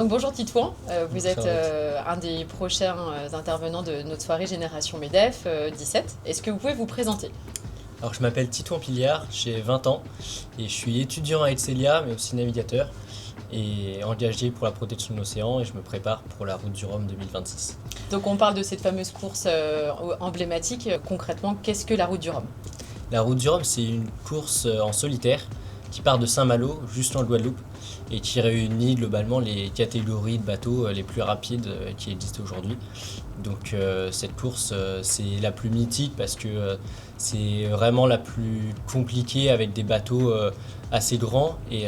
Donc bonjour Titouan, vous êtes Charlotte. un des prochains intervenants de notre soirée Génération MEDEF 17. Est-ce que vous pouvez vous présenter? Alors je m'appelle Titouan Piliard, j'ai 20 ans et je suis étudiant à Excelia mais aussi navigateur et engagé pour la protection de l'océan et je me prépare pour la route du Rhum 2026. Donc on parle de cette fameuse course emblématique. Concrètement, qu'est-ce que la route du Rhum? La route du Rhum, c'est une course en solitaire qui part de Saint-Malo juste en Guadeloupe et qui réunit globalement les catégories de bateaux les plus rapides qui existent aujourd'hui. Donc cette course, c'est la plus mythique parce que c'est vraiment la plus compliquée avec des bateaux assez grands et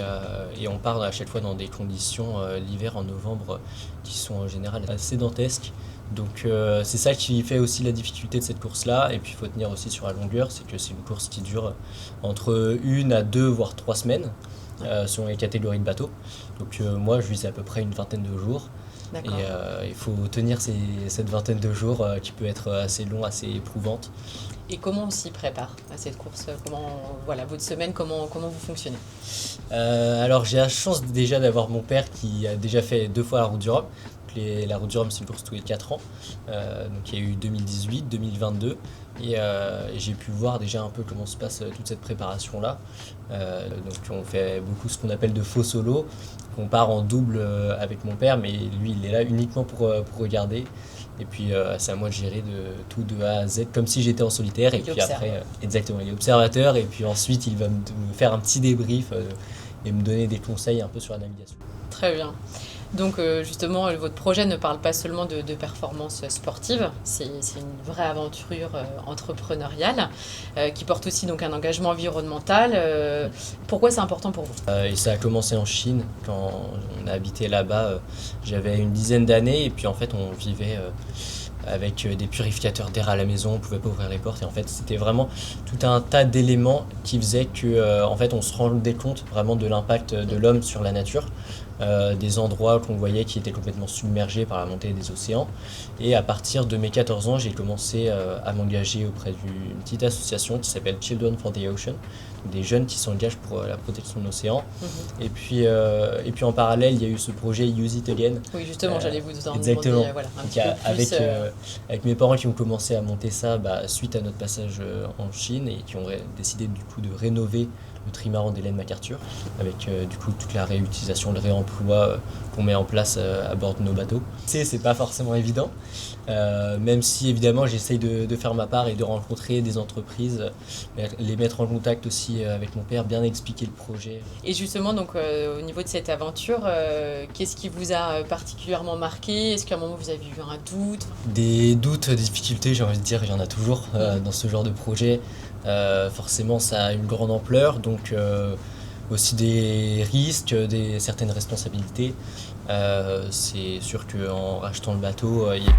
on part à chaque fois dans des conditions l'hiver en novembre qui sont en général assez dantesques. Donc c'est ça qui fait aussi la difficulté de cette course-là. Et puis il faut tenir aussi sur la longueur, c'est que c'est une course qui dure entre 1 à 2 voire 3 semaines selon les catégories de bateaux. Donc moi je vise à peu près une vingtaine de jours. Et D'accord. il faut tenir cette vingtaine de jours qui peut être assez long, assez éprouvante. Et comment on s'y prépare à cette course? Voilà, votre semaine, comment vous fonctionnez? Alors j'ai la chance déjà d'avoir mon père qui a déjà fait 2 fois la route du Rhum. La route du Rhum, c'est une course tous les 4 ans. Donc il y a eu 2018, 2022. Et j'ai pu voir déjà un peu comment se passe toute cette préparation-là. Donc on fait beaucoup ce qu'on appelle de faux solos. On part en double avec mon père, mais lui il est là uniquement pour regarder. Et puis c'est à moi de gérer tout de A à Z, comme si j'étais en solitaire. Et Il puis observe. après, exactement, il est observateur. Et puis ensuite, il va me faire un petit débrief et me donner des conseils un peu sur la navigation. Très bien. Donc justement, votre projet ne parle pas seulement de performance sportive, c'est une vraie aventure entrepreneuriale qui porte aussi donc un engagement environnemental. Pourquoi c'est important pour vous? Et ça a commencé en Chine, quand on a habité là-bas, j'avais une dizaine d'années, et puis en fait on vivait avec des purificateurs d'air à la maison, on pouvait pas ouvrir les portes, et en fait c'était vraiment tout un tas d'éléments qui faisaient que en fait on se rendait compte vraiment de l'impact de l'homme sur la nature. Des endroits qu'on voyait qui étaient complètement submergés par la montée des océans. Et à partir de mes 14 ans, j'ai commencé à m'engager auprès d'une petite association qui s'appelle Children for the Ocean, donc des jeunes qui s'engagent pour la protection de l'océan. Mhm. Et puis en parallèle, il y a eu ce projet Use It Again. Oui, justement, Euh, j'allais vous en Exactement. demander voilà, un Donc, petit peu plus. avec mes parents qui ont commencé à monter ça suite à notre passage en Chine et qui ont décidé du coup de rénover le trimaran d'Hélène MacArthur avec du coup toute la réutilisation, le réemploi qu'on met en place à bord de nos bateaux. C'est pas forcément évident, même si évidemment j'essaye de faire ma part et de rencontrer des entreprises, les mettre en contact aussi avec mon père, bien expliquer le projet. Et justement, donc au niveau de cette aventure, qu'est-ce qui vous a particulièrement marqué? Est-ce qu'à un moment vous avez eu un doute? Des doutes, des difficultés, j'ai envie de dire, il y en a toujours dans ce genre de projet. Forcément, ça a une grande ampleur, donc aussi des risques, certaines responsabilités. C'est sûr qu'en rachetant le bateau, il y a